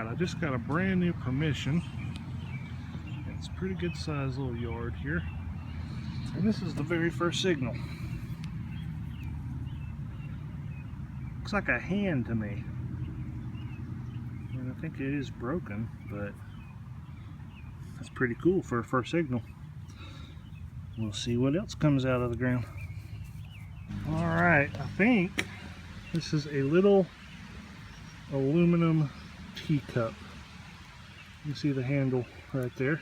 I just got a brand new permission. It's a pretty good sized little yard here. And this is the very first signal. Looks like a hand to me. And I think it is broken, but that's pretty cool for a first signal. We'll see what else comes out of the ground. Alright, I think this is a little aluminum teacup. You see the handle right there.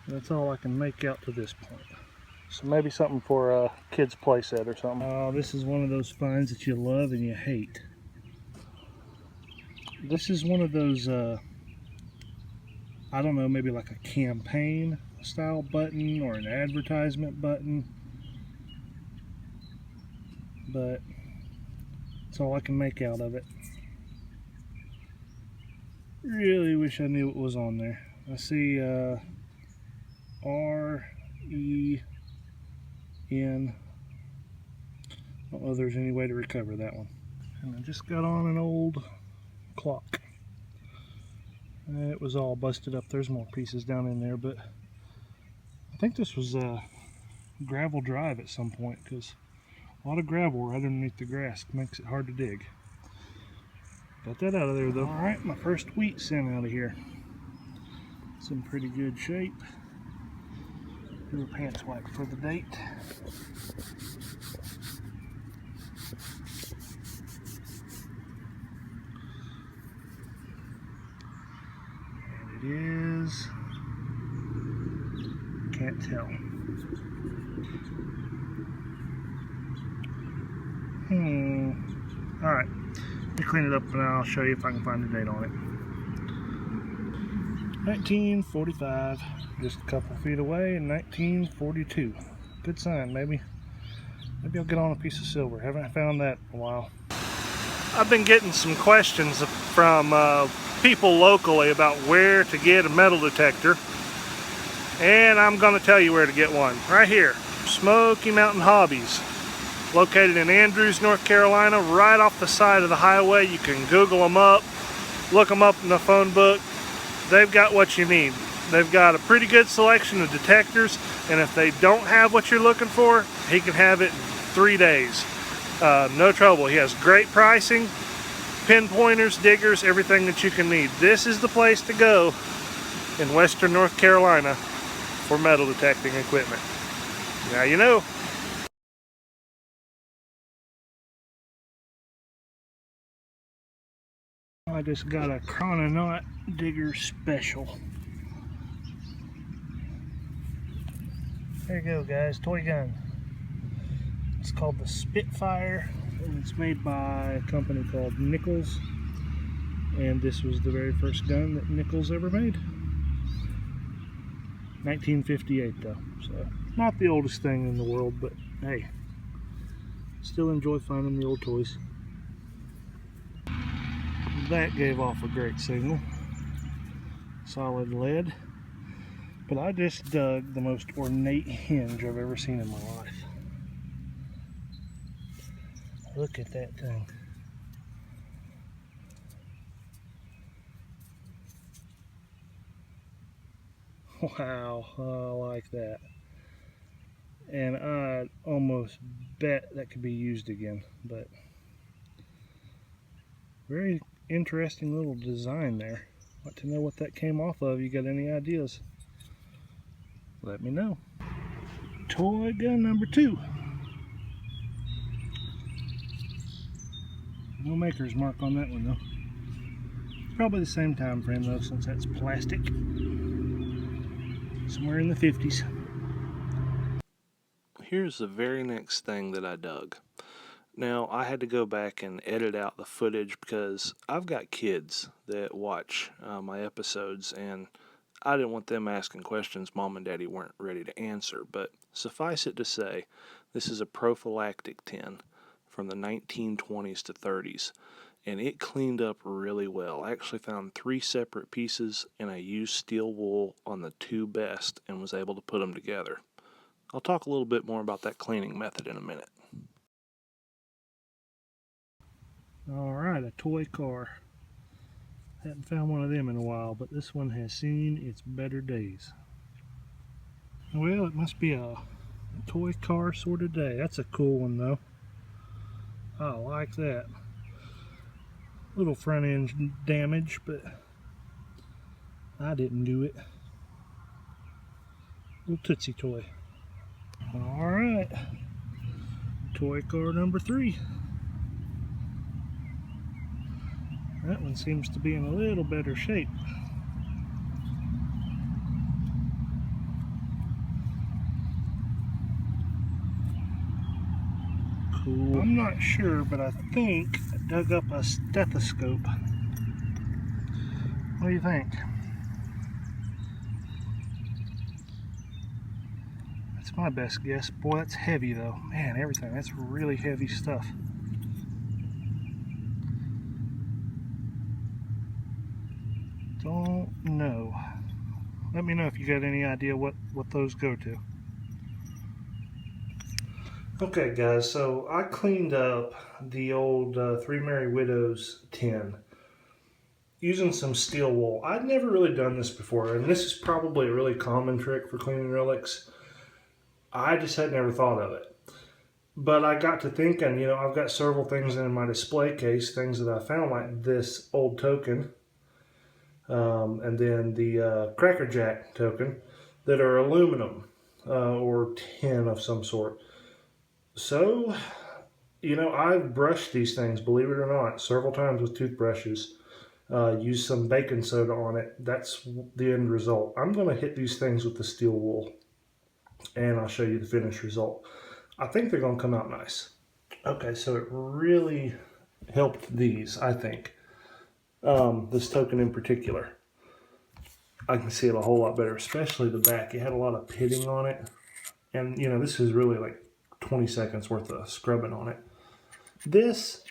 That's all I can make out to this point. So maybe something for a kid's play set or something. Oh, this is one of those finds that you love and you hate. This is one of those, I don't know, maybe like a campaign style button or an advertisement button. But that's all I can make out of it. Really wish I knew what was on there. I see R-E-N. I don't know if there's any way to recover that one. And I just got on an old clock. It was all busted up. There's more pieces down in there, but I think this was a gravel drive at some point, because a lot of gravel right underneath the grass makes it hard to dig. Got that out of there though. Alright, my first wheat sent out of here. It's in pretty good shape. Do a pants wipe for the date. And it is... can't tell. Alright, let me clean it up and I'll show you if I can find the date on it. 1945, just a couple feet away, in 1942. Good sign, maybe I'll get on a piece of silver. Haven't found that in a while. I've been getting some questions from people locally about where to get a metal detector, and I'm going to tell you where to get one. Right here, Smoky Mountain Hobbies, located in Andrews, North Carolina, right off the side of the highway. You can Google them up, look them up in the phone book. They've got what you need. They've got a pretty good selection of detectors, and if they don't have what you're looking for, he can have it in 3 days. No trouble. He has great pricing, pinpointers, diggers, everything that you can need. This is the place to go in Western North Carolina for metal detecting equipment. Now you know. I just got a Chrononaut digger special. There you go, guys, toy gun. It's called the Spitfire, and it's made by a company called Nichols. And this was the very first gun that Nichols ever made. 1958 though, so not the oldest thing in the world, but hey, still enjoy finding the old toys. That gave off a great signal. Solid lead. But I just dug the most ornate hinge I've ever seen in my life. Look at that thing. Wow, I like that. And I almost bet that could be used again, but very interesting little design there. Want to know what that came off of? You got any ideas? Let me know. Toy gun number 2. No maker's mark on that one though. Probably the same time frame though, since that's plastic. Somewhere in the 50s. Here's the very next thing that I dug. Now, I had to go back and edit out the footage because I've got kids that watch my episodes, and I didn't want them asking questions Mom and Daddy weren't ready to answer. But suffice it to say, this is a prophylactic tin from the 1920s to 30s, and it cleaned up really well. I actually found 3 separate pieces, and I used steel wool on the 2 best and was able to put them together. I'll talk a little bit more about that cleaning method in a minute. Alright, a toy car. Haven't found one of them in a while, but this one has seen its better days. Well, it must be a toy car sort of day. That's a cool one though. I like that. Little front end damage, but I didn't do it. Little Tootsie toy. Alright. Toy car number 3. That one seems to be in a little better shape. Cool. I'm not sure, but I think I dug up a stethoscope. What do you think? That's my best guess. Boy, that's heavy though. Man, everything. That's really heavy stuff. Don't know. Let me know if you got any idea what those go to. Okay guys, so I cleaned up the old Three Merry Widows tin using some steel wool. I'd never really done this before, and this is probably a really common trick for cleaning relics. I just had never thought of it. But I got to thinking, you know, I've got several things in my display case, things that I found, like this old token, and then the Cracker Jack token, that are aluminum or tin of some sort. So, you know, I've brushed these things, believe it or not, several times with toothbrushes. Used some baking soda on it. That's the end result. I'm going to hit these things with the steel wool, and I'll show you the finished result. I think they're going to come out nice. Okay, so it really helped these, I think. This token in particular. I can see it a whole lot better, especially the back. It had a lot of pitting on it. And, you know, this is really like 20 seconds worth of scrubbing on it. This,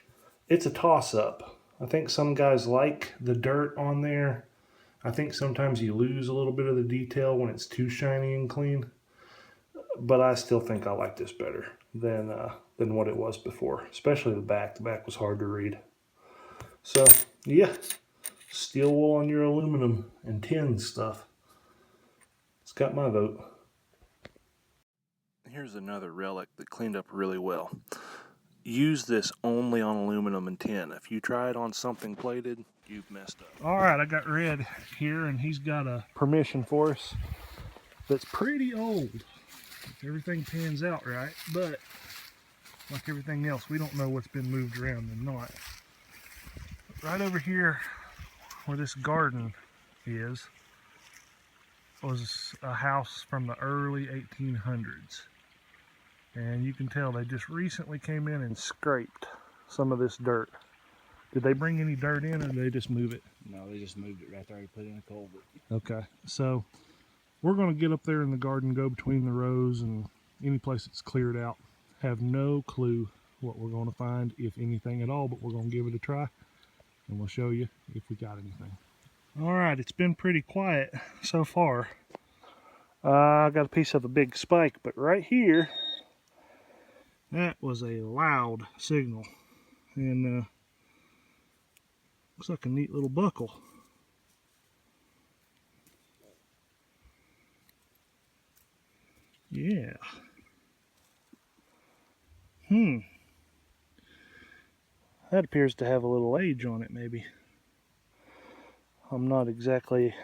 it's a toss-up. I think some guys like the dirt on there. I think sometimes you lose a little bit of the detail when it's too shiny and clean. But I still think I like this better than what it was before, especially the back. The back was hard to read. So, yeah, steel wool on your aluminum and tin stuff. It's got my vote. Here's another relic that cleaned up really well. Use this only on aluminum and tin. If you try it on something plated, you've messed up. Alright, I got Red here, and he's got a permission for us that's pretty old. If everything pans out right, but like everything else, we don't know what's been moved around and not. Right over here where this garden is was a house from the early 1800s. And you can tell they just recently came in and scraped some of this dirt. Did they bring any dirt in, or did they just move it? No, they just moved it right there and put it in a culvert. Okay, so we're going to get up there in the garden, go between the rows, and any place that's cleared out. Have no clue what we're going to find, if anything at all, but we're going to give it a try, and we'll show you if we got anything. All right, it's been pretty quiet so far. I got a piece of a big spike, but right here, that was a loud signal, and looks like a neat little buckle. Yeah. That appears to have a little age on it, maybe. I'm not exactly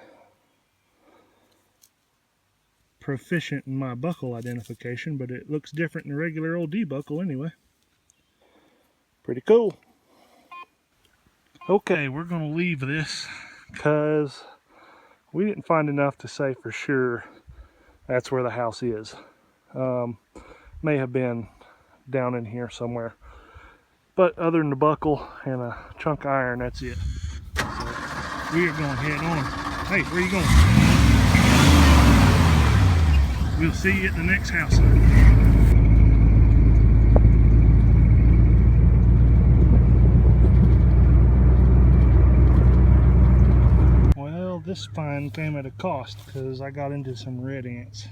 proficient in my buckle identification, but it looks different than a regular old D-buckle anyway. Pretty cool. Okay, we're going to leave this because we didn't find enough to say for sure that's where the house is. May have been down in here somewhere. But other than the buckle and a chunk of iron, that's it. So we are going to head on. Hey, where are you going? We'll see you at the next house. Well, this find came at a cost because I got into some red ants.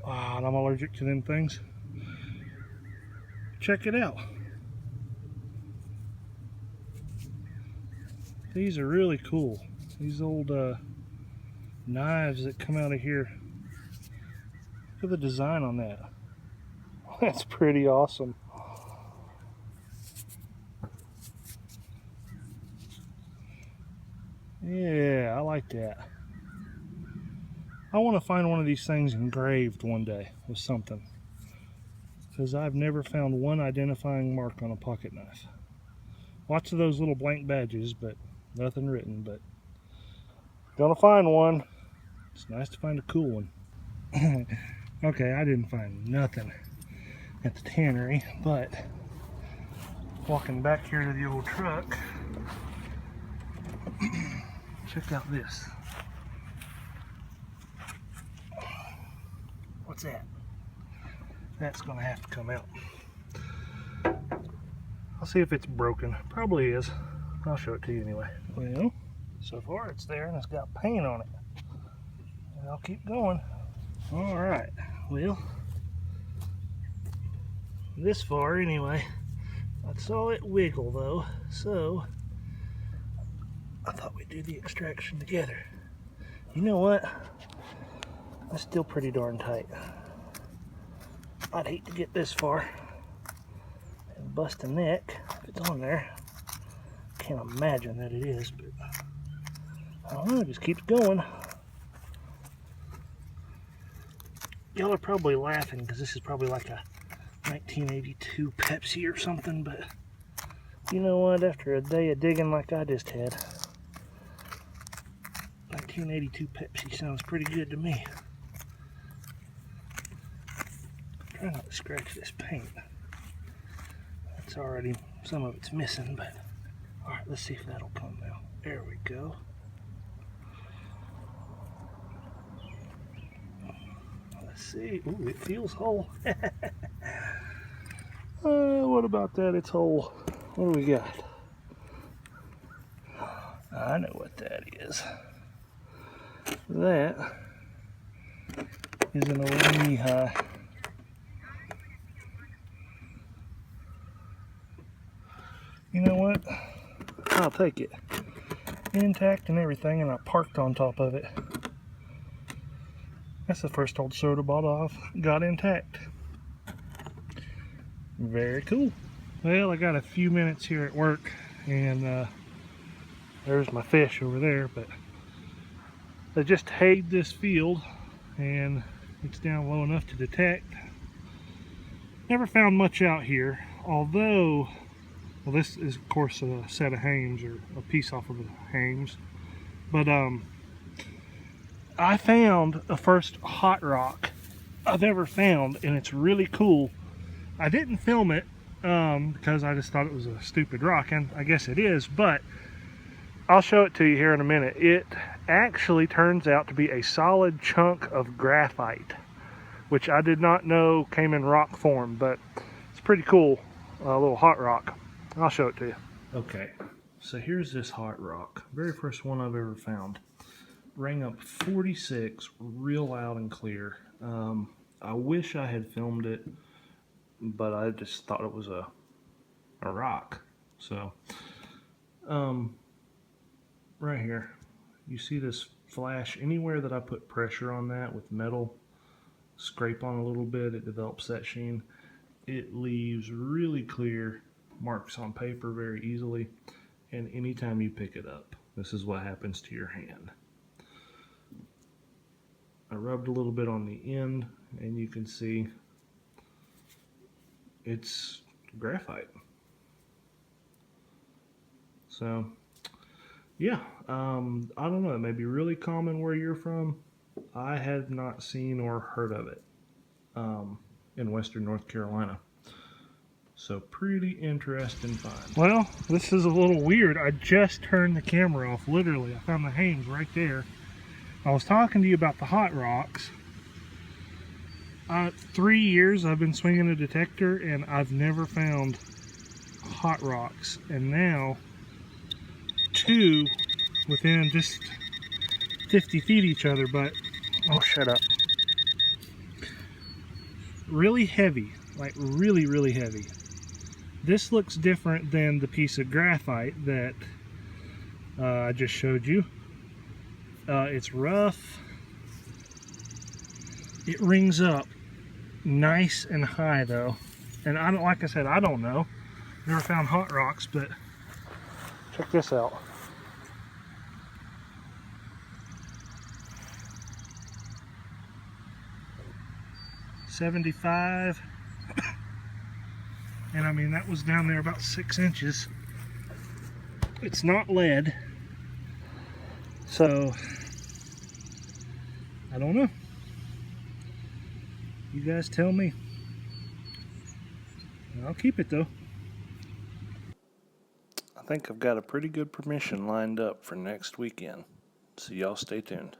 And I'm allergic to them things. Check it out. These are really cool. These old knives that come out of here. Look at the design on that. That's pretty awesome. Yeah, I like that. I want to find one of these things engraved one day with something, because I've never found one identifying mark on a pocket knife. Lots of those little blank badges, but nothing written. But gonna find one. It's nice to find a cool one. Okay, I didn't find nothing at the tannery, but walking back here to the old truck, check out this. What's that? That's gonna have to come out. I'll see if it's broken. Probably is. I'll show it to you anyway. Well, so far it's there and it's got paint on it. And I'll keep going. Alright, well, this far anyway. I saw it wiggle though, so I thought we'd do the extraction together. You know what? That's still pretty darn tight. I'd hate to get this far and bust a neck if it's on there. Can't imagine that it is, but I don't know, it just keeps going. Y'all are probably laughing because this is probably like a 1982 Pepsi or something, but you know what? After a day of digging like I just had, 1982 Pepsi sounds pretty good to me. Try not to scratch this paint. It's already, some of it's missing, but alright, let's see if that'll come now. There we go. Let's see. Ooh, it feels whole. What about that? It's whole. What do we got? I know what that is. That is an old knee-high. You know what? I'll take it. Intact and everything, and I parked on top of it. That's the first old soda bottle I've got intact. Very cool. Well, I got a few minutes here at work, and there's my fish over there, but I just hayed this field, and it's down low enough to detect. Never found much out here, although, well, this is of course a set of hames, or a piece off of a hames, but I found the first hot rock I've ever found, and it's really cool. I didn't film it because I just thought it was a stupid rock, and I guess it is, but I'll show it to you here in a minute. It actually turns out to be a solid chunk of graphite, which I did not know came in rock form, but it's pretty cool, a little hot rock. I'll show it to you. Okay, so here's this hot rock. Very first one I've ever found. Rang up 46, real loud and clear. I wish I had filmed it, but I just thought it was a rock. So, right here, you see this flash. Anywhere that I put pressure on that with metal, scrape on a little bit, it develops that sheen. It leaves really clear marks on paper very easily, and anytime you pick it up, this is what happens to your hand. I rubbed a little bit on the end, and you can see it's graphite. So yeah, I don't know, it may be really common where you're from. I had not seen or heard of it in western North Carolina. So pretty interesting find. Well, this is a little weird. I just turned the camera off, literally. I found the hames right there. I was talking to you about the hot rocks. 3 years I've been swinging a detector, and I've never found hot rocks. And now, 2 within just 50 feet each other, but, oh, shut up. Really heavy, like really, really heavy. This looks different than the piece of graphite that I just showed you. It's rough. It rings up nice and high though. And I don't, like I said, I don't know. Never found hot rocks, but check this out. $75. And I mean, that was down there about 6 inches. It's not lead. So, I don't know. You guys tell me. I'll keep it though. I think I've got a pretty good permission lined up for next weekend. So y'all stay tuned.